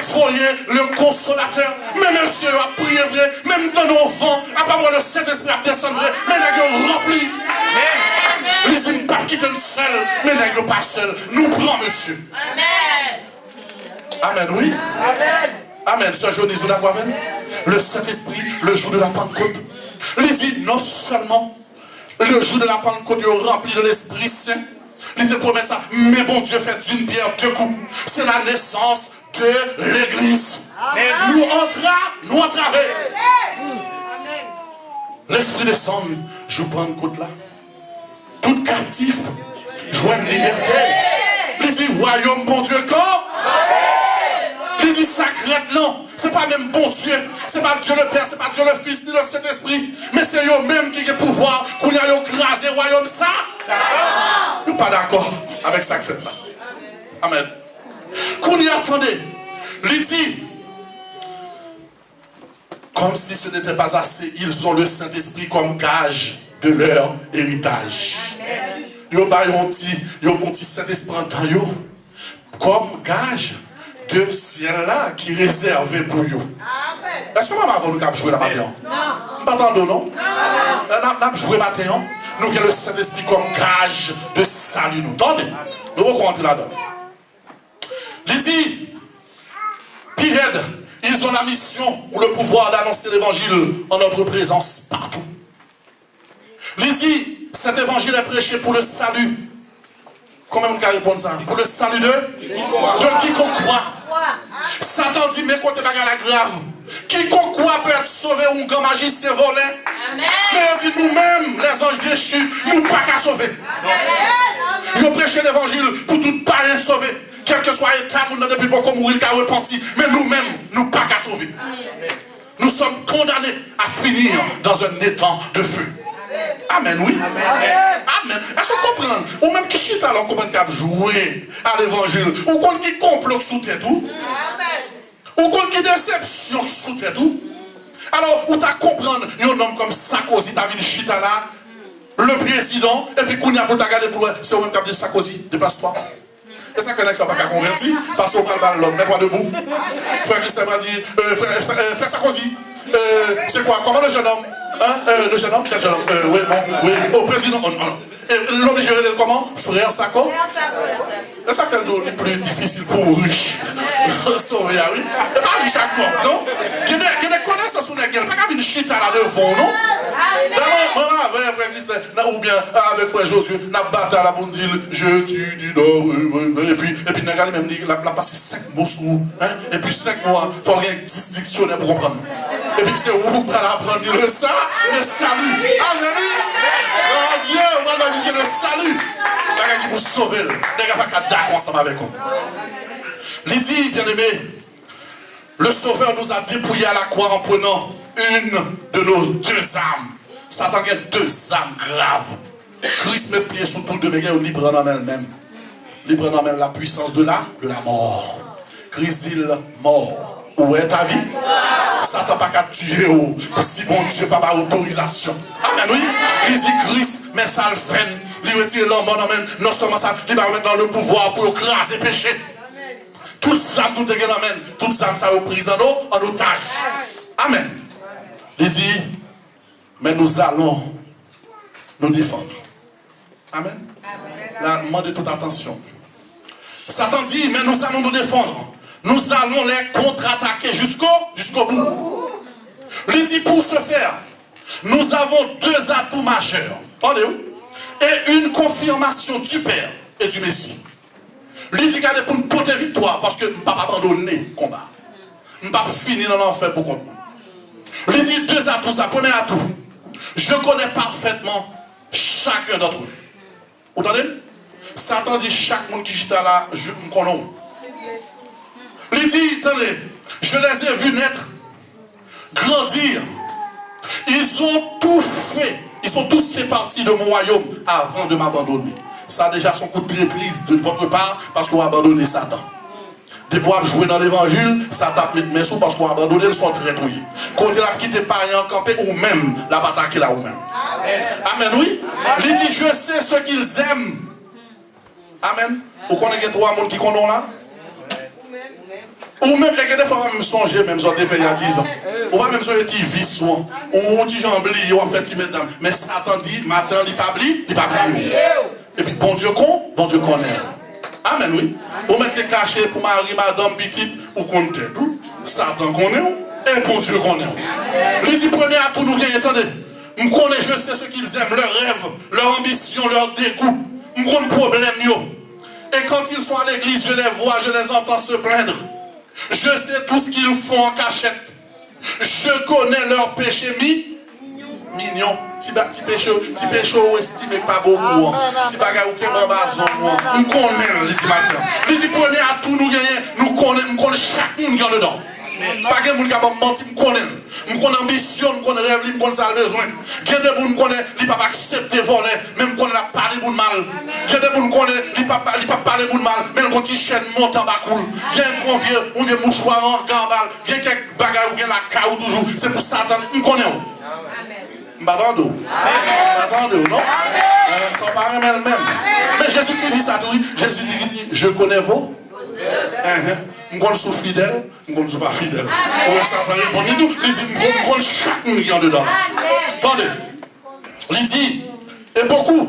envoyé le consolateur. Mais monsieur a prié vrai, même dans nos enfants, à part le Saint-Esprit a descendu vrai, mais nous rempli. Les hommes pas quitter seul, mais nous pas seul. Nous prenons monsieur. Amen. Amen, oui. Amen. Amen. Ce jour, nous avons le Saint-Esprit, le jour de la Pentecôte. Il dit non seulement le jour de la Pentecôte, il est rempli de l'Esprit Saint. Il te promet ça. Mais bon Dieu fait d'une pierre deux coups. C'est la naissance de l'Église. Nous entrons. L'Esprit descend. Je prends une côte là. Tout captif. Joue une liberté. Il dit royaume bon Dieu quand? Il dit sacré non. C'est pas même bon Dieu. C'est pas Dieu le Père, c'est pas Dieu le Fils, ni le Saint-Esprit. Mais c'est eux-mêmes qui ont le pouvoir. Qu'on y a écrasé le royaume ça. Nous pas d'accord avec ça que fait là. Amen. Qu'on y attendait. Il dit, comme si ce n'était pas assez, ils ont le Saint-Esprit comme gage de leur héritage. Ils ont un petit Saint-Esprit en temps, comme gage de ciel-là qui est réservé pour vous. Est-ce que maman va nous jouer la matin? Non. Pas tant non? Non. Nous avons joué matin. Nous avons le Saint-Esprit comme gage de salut. Nous attendez. Nous rencontrons là-dedans. Il dit, Pirède, ils ont la mission ou le pouvoir d'annoncer l'évangile en notre présence partout. Il dit, cet évangile est prêché pour le salut. Comment on peut répondre ça? Pour le salut de quiconque croit. Satan dit, mais quand tu vas la grave, quiconque croit peut être sauvé ou un grand magicien volé. Mais on dit, nous-mêmes, les anges déchus, nous pas qu'à sauver. Ils prêché l'évangile pour tout pareil sauvé. Quel que soit l'état, nous n'avons depuis beaucoup mourir, qu'à repentir. Mais nous-mêmes, nous pas qu'à sauver. Nous sommes condamnés à finir dans un étang de feu. Amen, oui. Amen. Est-ce qu'on comprend? Ou même qui chute alors qu'on peut jouer à l'évangile. Ou qu'on qui complot sous tête tout. Ou qu'on qui déception sous tête tout. Alors, où t'as comprendre, il y a un homme comme Sarkozy, t'as vu le chita là, le président, et puis qu'on y a pour t'agarder pour c'est au même cap de Sarkozy, déplace-toi. Et ça, ça va pas convertir, parce qu'on parle l'homme, mets-toi debout. Frère Christophe a dit, frère Sarkozy, c'est quoi? Comment le jeune homme? Le jeune homme? Quel jeune homme? Oui, bon, oui, au président. L'homme géré comment? Frère Sarko? C'est ça qu'elle est plus difficile pour riche. Sauver, oui. Et pas riche à quoi, non? Il y a des connaissances sur lesquelles, pas comme une chita là devant, non? Maman, avec frère Christophe, ou bien avec frère Josué, n'a battu à la bonne dire, je tue du nord, et puis, n'a même dit, la passé 5 mots sur, et puis 5 mois, il faut avoir un dictionnaire pour comprendre. Et puis c'est où vous allez apprendre le ça, le salut. Amen. Oh Dieu, on va dire le salut. Les gars qui vous sauver, les gars pas qu'à d'accord ensemble avec vous. Lydie, bien aimé, le Sauveur nous a dépouillé à la croix en prenant une de nos deux âmes. Satan a deux âmes graves. Christ met pied sur tout de mes gars, il libre en elle-même. Libre en elle la puissance de la mort. Christ il mort. Où est ta vie? Satan pas qu'à tuer si bon Dieu pas par autorisation. Amen, oui. Il dit Christ, mais ça le freine. Il retire l'homme, non seulement ça, il va mettre dans le pouvoir pour écraser le péché. Toutes les âmes, toutes les âmes, toutes les âmes, ça est pris en otage. Amen. Il dit, mais nous allons nous défendre. Amen. Là, demandez toute attention. Satan dit, mais nous allons nous défendre. Nous allons les contre-attaquer jusqu'au bout. Il dit pour ce faire, nous avons deux atouts majeurs. Entendez-vous? Et une confirmation du Père et du Messie. Il dit qu'il pour nous porter victoire parce que nous ne pouvons pas abandonner le combat. Nous ne pouvons pas finir dans l'enfer pour contre nous. Il dit deux atouts, ça. Premier atout. Je connais parfaitement chacun d'entre eux. Vous entendez? Satan dit chaque monde qui est là, je me connais. Il dit, attendez, je les ai vus naître, grandir. Ils ont tout fait. Ils ont tous fait partie de mon royaume avant de m'abandonner. Ça a déjà son coup de traîtrise de votre part parce qu'on a abandonné Satan. Des pour jouer dans l'évangile, ça tape les mains parce qu'on a abandonné, ils sont traîtrouillés. Quand il a quitté par en campé ou même la bataille qu'il a ou même. Amen, oui. Il dit, je sais ce qu'ils aiment. Amen. Vous connaissez trois monde qui connaissent là? Ou même, et que des fois, on va même songer, même si on fait il y a 10 ans. On va même songer des vis, ou on dit j'en oublie, on fait mesdames. Mais Satan dit, matin, il pas oublié, il pas oublié. Et puis, bon Dieu connaît. Amen, oui. On met caché pour Marie, madame, petite, ou compte tout. Satan connaît, et bon Dieu connaît. Il dit, premier à tout nous gagner, attendez. Je connais, je sais ce qu'ils aiment, leurs rêves, leur ambition, leur dégoût. Je connais le problème. Et quand ils sont à l'église, je les vois, je les entends se plaindre. Je sais tout ce qu'ils font en cachette. Je connais leurs péchés mignons. Petit péché ou estimé pas beaucoup. Petit bagage ou qui est en nous connaissons les matin. Les premiers à tout nous gagner, nous connaissons chaque monde qui est dedans. Pas que moun qui a menti, me connaît. Me connaît ambition, me connaît rêve, me connaît ça besoin. Il y a des gens qui connaît, il pas accepter voler, même connaît la parler moun mal. Il y a des gens qui connaît, il pas parler moun mal, même quand il chaîne monte en bas cool. Il y a un vieux mouchoir en gambal, il y a quelques bagages ou bien la caou toujours. C'est pour Satan, me connaît. M'attendez, non? Ça paraît même. Mais Jésus qui dit ça, Jésus dit, je connais vos. Je suis fidèle, je ne suis pas fidèle. Satan répond, il dit, je connais chaque million dedans. Attendez, il dit, et beaucoup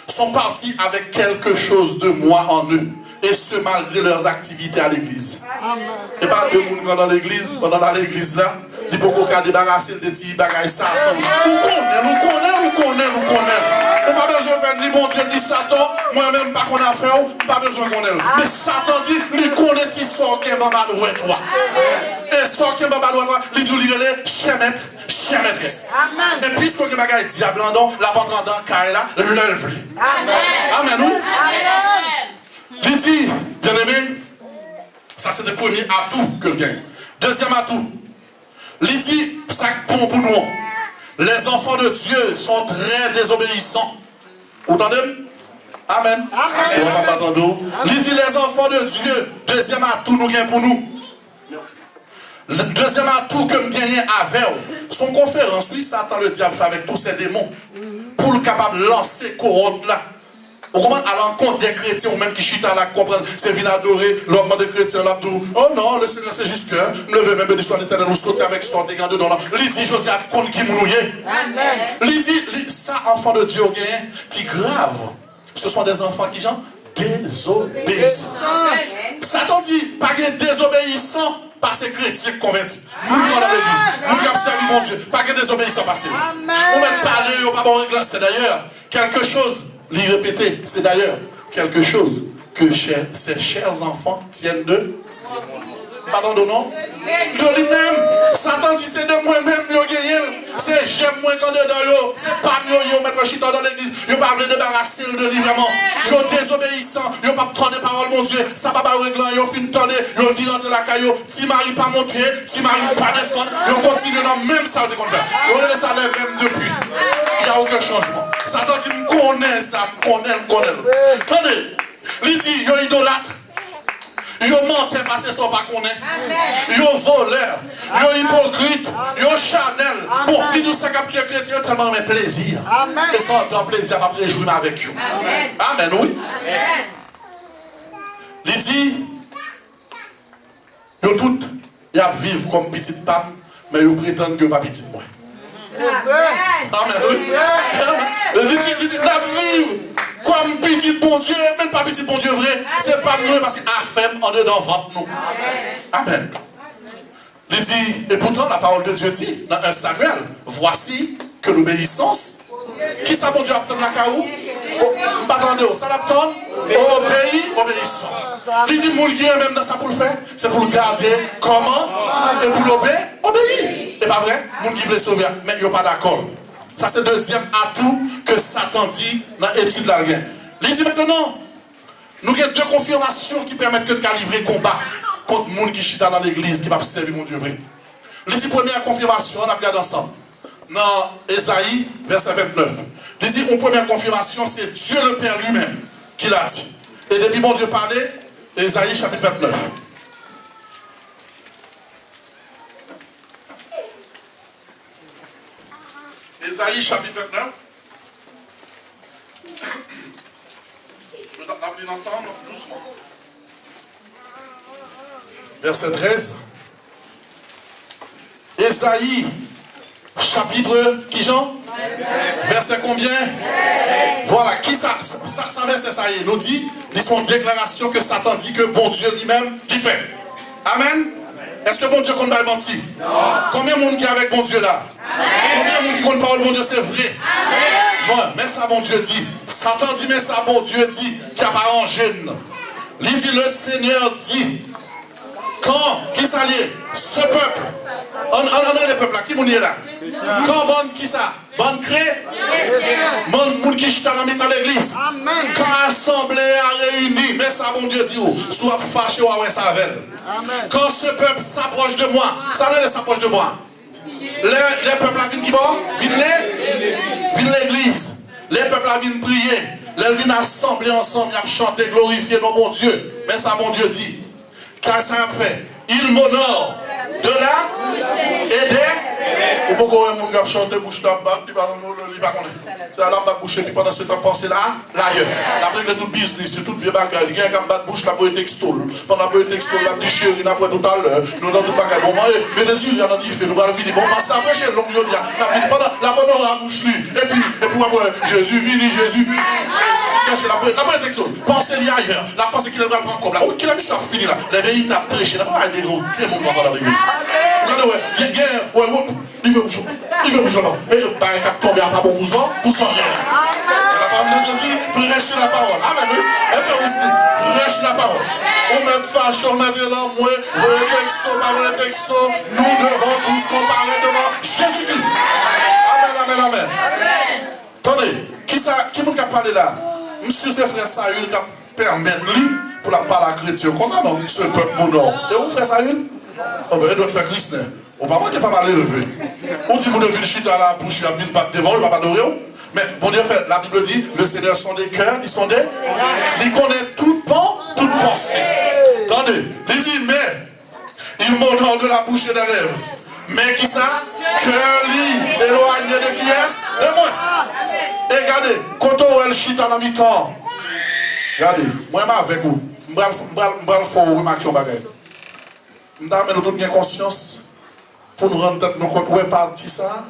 sont partis avec quelque chose de moi en eux. Et ce malgré leurs activités à l'église. Et pas de monde dans l'église, pendant dans l'église là, il faut qu'on débarrasser de petits bagages Satan. Nous connaissons. On n'a pas besoin de faire ni bon Dieu ni Satan. Moi-même, pas qu'on a fait, pas besoin qu'on ait. Mais Satan dit, il connaît qui sont qui est maman de toi. Et sont qui est maman de toi, il dit, chien maître, chien maîtresse. Et puisque le bagage est diable, la porte en dedans, car là, l'œuvre. Amen. Oui. Il dit, bien aimé, ça c'est le premier atout que je gagne. Deuxième atout, il dit, ça bon pour nous. Les enfants de Dieu sont très désobéissants. Vous entendez? Amen. Il dit, les enfants de Dieu, deuxième atout nous gagne pour nous. Merci. Le deuxième atout que nous gagnons avec son conférence, oui, Satan le diable fait avec tous ses démons pour le capable de lancer couronne là. On commence à l'encontre des chrétiens ou même qui chutent à la comprendre, c'est venir adorer l'homme des chrétiens là tout. Oh non, le Seigneur c'est juste que nous levons même de l'histoire d'éternel, nous sauter avec son dégât dedans là. Il dit, je dis à compte qui mounouye. Il dit, ça, enfant de Dieu, qui grave. Ce sont des enfants qui sont désobéissants. Satan dit, pas que désobéissants par ces chrétiens convertis. Nous dans l'église, nous qui avons servi mon Dieu, pas que désobéissants par ces. On met parler, on pas bon régler. C'est d'ailleurs quelque chose. L'y répéter, c'est d'ailleurs quelque chose que ces chers enfants tiennent de. Pardon de nom. De lui-même, Satan dit c'est de moi-même, c'est j'aime moins quand dedans, c'est pas mieux, mettre le chita dans l'église, il ne pas veut débarrasser de lui vraiment. Ils sont désobéissants, ils ne pas prendre des paroles, mon Dieu, ça va pas régler, ils ont fini de tendre, ils ont dit rentrer la caillou, si Marie pas monter, si Marie pas descendre, ils ont continué dans même ça qu'on fait. Ils ont laissé ça même depuis. Il n'y a aucun changement. Satan dit, je connais ça, je connais. Attendez, il dit, ils sont idolâtres. Ils mentent parce qu'ils ne sont pas connus. Ils voleurs. Ils hypocrites. Ils charnels. Bon, ils disent ça capture chrétien tellement mais plaisir. Et ça, dans plaisir, après jouer avec eux. Amen, oui. Il dit, ils toutes, ils vivent comme petites femmes, mais ils prétendent que pas petites moi. Amen, oui. Il dit, la vivre comme petit bon Dieu, même pas petit bon Dieu vrai, c'est pas nous parce qu'il a fait en dedans ventre nous. Amen. Il dit, et pourtant la parole de Dieu dit dans 1 Samuel, voici que l'obéissance, qui ça bon Dieu obtient la caou? Attendez, ça l'obtient au pays, obéissance. Il dit, mon Dieu même dans ça pour le faire, c'est pour le garder comment? Et pour l'obéir, obéir. C'est pas vrai? Mon qui veut sauver, mais il n'y a pas d'accord. Ça, c'est le deuxième atout que Satan dit dans l'étude de la guerre. Il dit maintenant, nous avons deux confirmations qui permettent de livrer combat contre les gens qui chita dans l'église, qui va servir mon Dieu vrai. Il dit première confirmation, on a regardé ensemble. Dans Ésaïe, verset 29. Il dit une première confirmation, c'est Dieu le Père lui-même qui l'a dit. Et depuis mon Dieu parlait, Ésaïe chapitre 29. Ésaïe chapitre 29. Je vais t'appeler ensemble doucement. verset 13. Ésaïe, chapitre, qui Jean? Verset combien? Voilà, qui ça verset ça y est, nous dit, ils sont déclaration que Satan dit que bon Dieu lui-même, il fait. Amen. Est-ce que bon Dieu compte pas mentir? Non. Combien de monde qui est avec bon Dieu là? Amen. Combien de monde qui compte parole bon Dieu, c'est vrai? Amen. Ouais, mais ça bon Dieu dit. Satan dit, mais ça bon Dieu dit, qu'il n'y a pas en gêne. Il dit, le Seigneur dit, quand, qui s'allie, ce peuple, on a les peuples là, qui est là? Quand bon qui ça? Bonne crée? Bon qui chita dans l'église? Quand l'assemblée a réuni, mais ça bon Dieu dit, soit fâché ou ouais ça avec. Quand ce peuple s'approche de moi, ça veut dire s'approche de moi. Les peuples viennent qui bon? Viennent l'église. Les peuples viennent prier. Les viennent assembler ensemble, ils chanter, glorifier nos bon Dieu. Mais ça bon Dieu dit. Car ça a fait. Il m'honore de là et des. Ou pourquoi on a chanté bouche d'abord, il va connaître. C'est la lampe bouche et puis pendant ce temps, pensez là, ailleurs. Après que tout business, tout vieux bagage, il y a un gars de bouche là pour être textile. Pendant que textile, la déchirure, il n'a pas tout à l'heure. Nous dans tout bagage. Bon, mais Dieu, il y a un fait, nous allons venir. Bon, parce que après, chez l'homme, il y a pendant la bonne la bouche lui. Et puis après, Jésus vini, Jésus vini. Cherchez la première textile. Pensez ailleurs. La pensée qu'il a prendre comme là. Où qu'il a mis sur fini là. La vérité a prêché. Il n'a pas des gros témoins dans la l'église. Regardez, ouais, il veut bouger. Il veut bouger. Et il va tomber à pas bon pour son rien. La parole de Dieu dit, prêchez la parole. Amen. Prêchez la parole. On met fâche, on met de l'homme, voyez texto, nous devons tous comparer devant Jésus-Christ. Amen, amen, amen. Attendez, qui m'a parlé là? Monsieur ses frères Saül qui permettent lui pour la parole à chrétien. Comme ça, non? Ce peuple mon nom. Et où frère Saül? Oh ben, il doit faire Christ. On va pas qu'il pas mal élevé. On dit, mon Dieu, chute à la bouche, il a venu battre devant, il va pas adorer. Mais bon Dieu fait, la Bible dit, le Seigneur sont des cœurs, ils sont des. Il connaît toute pensée. Attendez, il dit, mais, il m'honore de la bouche et des lèvres. Mais qui ça? Cœur lui, éloigné de qui est? De moi. Et regardez, quand on a le chita dans mi-temps, regardez, moi je avec vous, je vais faire remarquer un bagage. Je vais nous donner conscience pour nous rendre tête nous compte où est parti ça.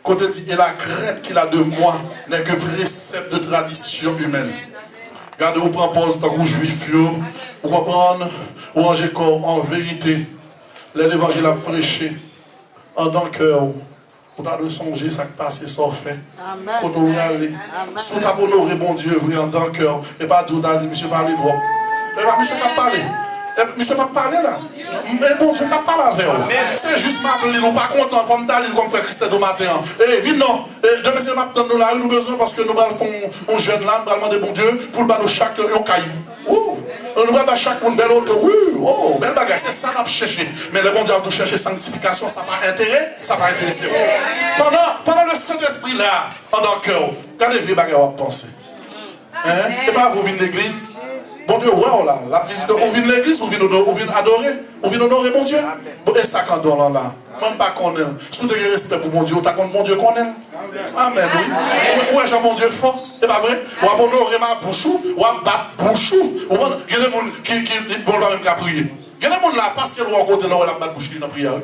Quand on dit, et la crainte qu'il a de moi n'est que précepte de tradition humaine. Regardez, on prend pause dans le juif, on comprend, on range corps en vérité. L'évangile a prêché en dans le cœur. On a de songer, ça passe et ça fait. Quand on va aller, si on a honoré bon Dieu, vrai dans le cœur, et pas tout dans monsieur va aller droit. Et pas monsieur va parler. Monsieur va parler là. Mais bon Dieu va parler avec vous. C'est juste m'appeler, nous pas content, faut me d'aller comme frère Christ de matin. Et viens non. Demain c'est m'attendre nous là, nous besoin parce que nous allons faire un jeune là, nous allons demander bon Dieu pour nous chaque un caillou. Nous allons chaque monde bel autre. Oui, oh, belle bagage, c'est ça qu'on a cherché. Mais le bon Dieu nous chercher sanctification, ça n'a pas intérêt, ça va intéresser. Pendant le Saint-Esprit là, pendant le cœur, regardez les vieux bagages à penser. Et pas vous venez de l'église. Bon Dieu, ouais, là, la visite, on vient de l'église, on vient adorer, on vient honorer mon Dieu. Et ça, quand on là, même pas qu'on aime. Si vous avez respect pour mon Dieu, t'as contre mon Dieu qu'on aime. Amen, oui. Ouais, Jean, mon Dieu fort, c'est pas vrai? On va honorer ma bouchou, on va battre bouchou. Il y a des gens qui vont même qu'à prier. Il y a des gens là, parce qu'ils vont côté là, on va battre bouchou dans la prière.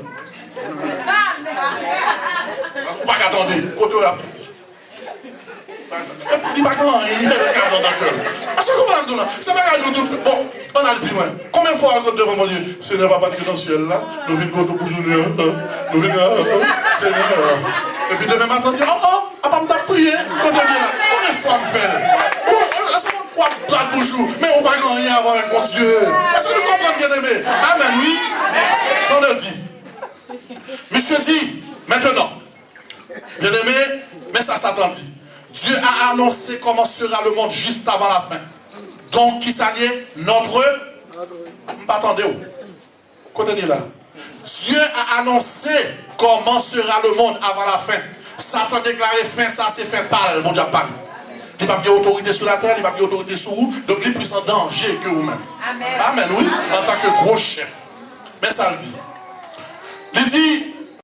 On va pas attendre, côté là. Il va pas il est dans ta gueule. Parce que comment on a c'est pas nous tout bon, on a le plus loin. Combien de fois on devant mon Dieu, Seigneur papa qui est dans le ciel là, nous venons contre pour nous venons Seigneur. Et puis demain matin dit pas me prier quand on vient là. Combien de fois on fait? Est-ce qu'on va battre bouchou, mais on va rien avoir avec mon Dieu. Est-ce que nous comprenons bien aimé? Amen, oui. Quand on dit. Monsieur dit maintenant, bien aimé, mais ça Satan dit. Dieu a annoncé comment sera le monde juste avant la fin. Donc, qui s'allie notre... Attendez où? Côté là. Dieu a annoncé comment sera le monde avant la fin. Satan déclaré fin, ça c'est fin pâle. Mon Dieu a parlé. Il n'a pas bien autorité sur la terre, il n'a pas bien autorité sur vous. Donc, il est plus en danger que vous-même. Amen. Amen, oui. En tant que gros chef. Mais ça le dit. Il dit...